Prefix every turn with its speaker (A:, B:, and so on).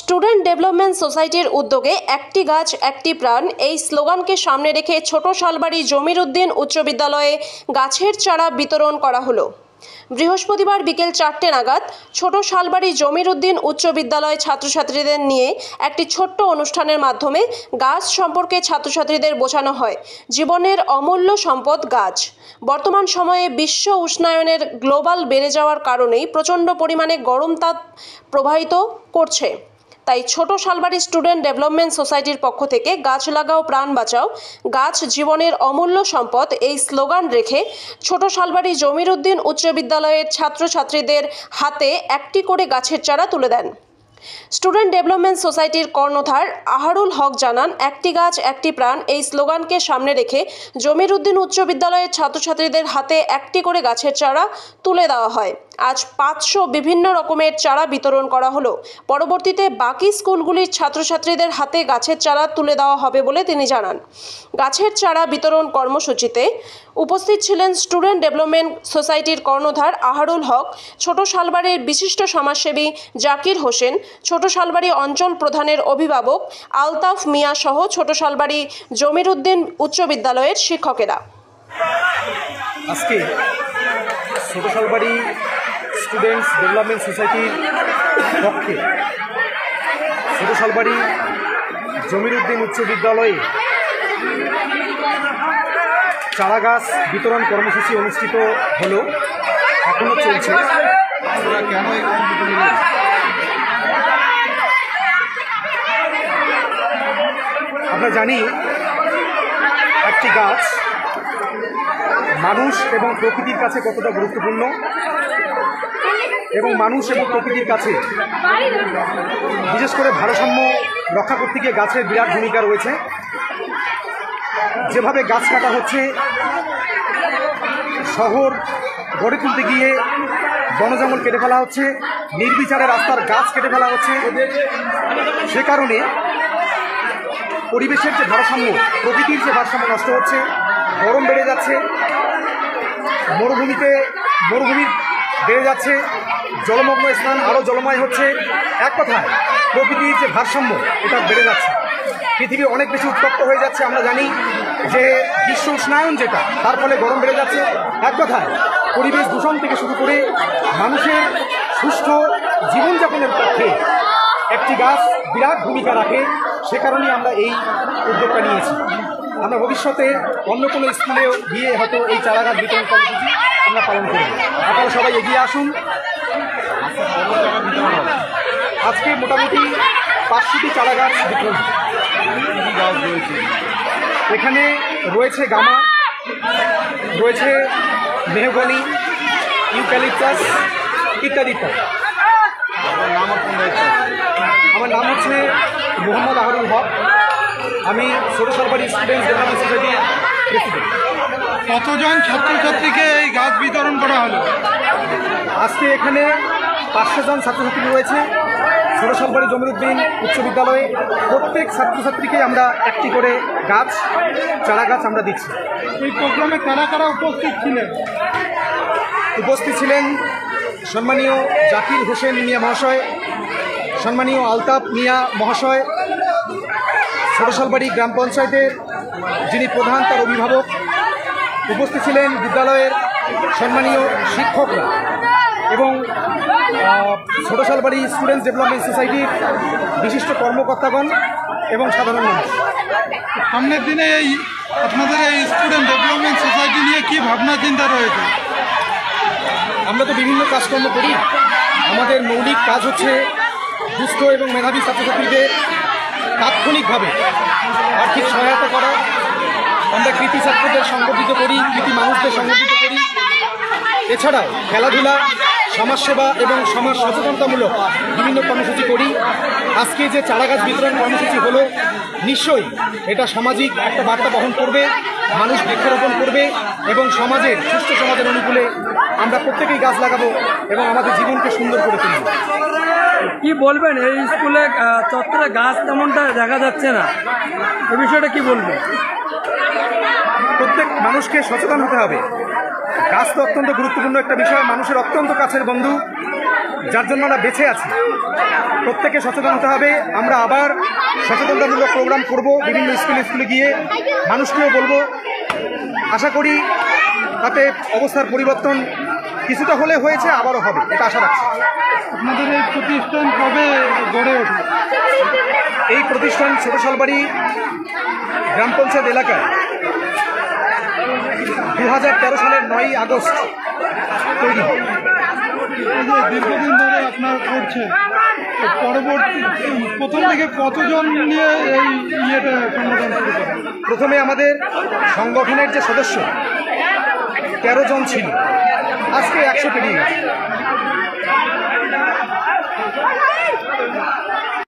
A: Student development সোসাইটির উদ্যোগে একটি গাছ একটি প্রাণ এই স্লোগানকে সামনে রেখে ছোট শালবাড়ি জমির উদ্দিন উচ্চ বিদ্যালয়ে গাছের চারা বিতরণ করা হলো। বৃহস্পতিবার বিকেল 4টে নাগাদ ছোট শালবাড়ি জমির উদ্দিন উচ্চ বিদ্যালয় ছাত্রছাত্রীদের নিয়ে একটি ছোট্ট অনুষ্ঠানের মাধ্যমে গাছ সম্পর্কে ছাত্রছাত্রীদের বোঝানো হয়। জীবনের অমূল্য সম্পদ গাছ। বর্তমান সময়ে বিশ্ব উষ্ণায়নের গ্লোবাল বেড়ে যাওয়ার কারণেই প্রচণ্ড পরিমাণে গরম তাপ প্রবাহিত করছে। তাই ছোট শালবাড়ি স্টুডেন্ট ডেভেলপমেন্ট সোসাইটির পক্ষ থেকে গাছ লাগাও প্রাণ বাঁচাও, গাছ জীবনের অমূল্য সম্পদ এই স্লোগান রেখে ছোট শালবাড়ি জমির উদ্দিন উচ্চ বিদ্যালয়ের ছাত্রছাত্রীদের হাতে একটি করে গাছের চারা তুলে দেন। স্টুডেন্ট ডেভেলপমেন্ট সোসাইটির কর্ণধার আহারুল হক জানান, একটি গাছ একটি প্রাণ এই স্লোগানকে সামনে রেখে জমির উদ্দিন উচ্চ বিদ্যালয়ের ছাত্রছাত্রীদের হাতে একটি করে গাছের চারা তুলে দেওয়া হয়। আজ 500 বিভিন্ন রকমের চারা বিতরণ করা হলো। পরবর্তীতে বাকি স্কুলগুলির ছাত্রছাত্রীদের হাতে গাছের চারা তুলে দেওয়া হবে বলে তিনি জানান। গাছের চারা বিতরণ কর্মসূচিতে উপস্থিত ছিলেন স্টুডেন্ট ডেভেলপমেন্ট সোসাইটির কর্ণধার আহারুল হক, ছোট শালবাড়ির বিশিষ্ট সমাজসেবী জাকির হোসেন, ছোট শালবাড়ি অঞ্চল প্রধানের অভিভাবক আলতাফ মিয়া সহ ছোট শালবাড়ি জমির উদ্দিন উচ্চ বিদ্যালয়ের শিক্ষকেরা।
B: আজকে ছোট শালবাড়ি স্টুডেন্টস ডেভেলপমেন্ট সোসাইটির পক্ষে ছোট শালবাড়ি জমির উদ্দিন উচ্চ বিদ্যালয়ে চারা গাছ বিতরণ কর্মসূচি অনুষ্ঠিত হলো, এখনও চলছে। আমরা জানি একটি গাছ মানুষ এবং প্রকৃতির কাছে কতটা গুরুত্বপূর্ণ, এবং মানুষ এবং প্রকৃতির কাছে বিশেষ করে ভারসাম্য রক্ষা করতে গিয়ে গাছের বিরাট ভূমিকা রয়েছে। যেভাবে গাছ কাটা হচ্ছে, শহর গড়ে তুলতে গিয়ে বনজঙ্গল কেটে ফেলা হচ্ছে, নির্বিচারে রাস্তার গাছ কেটে ফেলা হচ্ছে, সে কারণে পরিবেশের যে ভারসাম্য, প্রকৃতির যে ভারসাম্য নষ্ট হচ্ছে, গরম বেড়ে যাচ্ছে, মরুভূমি বেড়ে যাচ্ছে, জলমগ্ন স্থান আরও জলময় হচ্ছে। এক কথায় প্রকৃতির যে ভারসাম্য এটা বেড়ে যাচ্ছে, পৃথিবী অনেক বেশি উত্তপ্ত হয়ে যাচ্ছে। আমরা জানি যে বিশ্ব উষ্ণায়ন যেটা, তার ফলে গরম বেড়ে যাচ্ছে। এক কথায় পরিবেশ দূষণ থেকে শুরু করে মানুষের সুস্থ জীবনযাপনের পক্ষে একটি গাছ বিরাট ভূমিকা রাখে। সে কারণেই আমরা এই উদ্যোগটা নিয়েছি। আমরা ভবিষ্যতে অন্য কোনো স্কুলেও গিয়ে হয়তো এই চারা গাছ বিতরণ কর্মসূচি আমরা পালন করব। আপনারা সবাই এগিয়ে আসুন। আজকে মোটামুটি 500টি চারা গাছ বিতরণ রয়েছে। এখানে রয়েছে গামা, রয়েছে মেহগনি, ইউক্যালিপটাস ইত্যাদি ইত্যাদি। আমার নাম হচ্ছে মোহাম্মদ আহারুল হক। আমি ছোট শালবাড়ি স্টুডেন্টস ডেভেলপমেন্ট সোসাইটির প্রেসিডেন্ট।
C: কতজন ছাত্রছাত্রীকে এই গাছ বিতরণ করা হলো?
B: আজকে এখানে 500 জন ছাত্রছাত্রী রয়েছে। ছোট শালবাড়ি জমির উদ্দিন উচ্চ বিদ্যালয়ে প্রত্যেক ছাত্রছাত্রীকে আমরা একটি করে চারা গাছ আমরা দিচ্ছি।
C: এই প্রোগ্রামে কারা কারা উপস্থিত ছিলেন?
B: উপস্থিত ছিলেন সম্মানীয় জাকির হোসেন মিয়া মহাশয়, সম্মানীয় আলতাফ মিয়া মহাশয়, ছোট শালবাড়ি গ্রাম পঞ্চায়েতের যিনি প্রধান তার অভিভাবক, উপস্থিত ছিলেন বিদ্যালয়ের সম্মানীয় শিক্ষকরা এবং ছোট শালবাড়ি স্টুডেন্টস ডেভেলপমেন্ট সোসাইটির বিশিষ্ট কর্মকর্তাগণ এবং সাধারণ মানুষ।
C: সামনের দিনে আপনাদের এই স্টুডেন্ট ডেভেলপমেন্ট সোসাইটি নিয়ে কী ভাবনা চিন্তা রয়েছে?
B: আমরা তো বিভিন্ন কাজকর্ম করি। আমাদের মৌলিক কাজ হচ্ছে দুস্থ এবং মেধাবী ছাত্রছাত্রীদের তাৎক্ষণিকভাবে আর্থিক সহায়তা করা। আমরা কৃতি ছাত্রদের সংগঠিত করি, কৃতি মানুষদের সংগঠিত করি। এছাড়াও খেলাধুলা, সমাজসেবা এবং সমাজ সচেতনতামূলক বিভিন্ন কর্মসূচি করি। আজকে যে চারা গাছ বিতরণ কর্মসূচি হলো, নিশ্চয়ই এটা সামাজিক একটা বার্তা বহন করবে। মানুষ বৃক্ষরোপণ করবে এবং সুস্থ সমাজের অনুকূলে আমরা প্রত্যেকেই গাছ লাগাবো এবং আমাদের জীবনকে সুন্দর করে তুলব।
D: কি বলবেন, এই স্কুলে চত্বরে গাছ তেমনটা দেখা যাচ্ছে না, এ বিষয়টা কি বলবেন?
B: প্রত্যেক মানুষকে সচেতন হতে হবে। গাছ তো অত্যন্ত গুরুত্বপূর্ণ একটা বিষয়, মানুষের অত্যন্ত কাছের বন্ধু। যার জন্য আমরা বেঁচে আছি। প্রত্যেকে সচেতন হতে হবে। আমরা আবার সচেতনতামূলক প্রোগ্রাম করব বিভিন্ন স্কুলে গিয়ে, মানুষকেও বলবো। আশা করি তাতে অবস্থার পরিবর্তন কিছুটা হলে হয়েছে, আবারও হবে, এটা আশা রাখছি।
C: আপনাদের এই প্রতিষ্ঠান কবে গড়ে ওঠে?
B: এই প্রতিষ্ঠান ছোট শালবাড়ি গ্রাম পঞ্চায়েত এলাকায় 2013 সালের 9ই আগস্ট তৈরি হয়।
C: এই যে দীর্ঘদিন ধরে আপনারা করছেন, তো পরবর্তী প্রথম থেকে কতজন নিয়ে এই ইয়েটা সংগঠন শুরু করেন?
B: প্রথমে আমাদের সংগঠনের যে সদস্য 13 জন ছিল, আজকে 100 পেরিয়ে গেছে।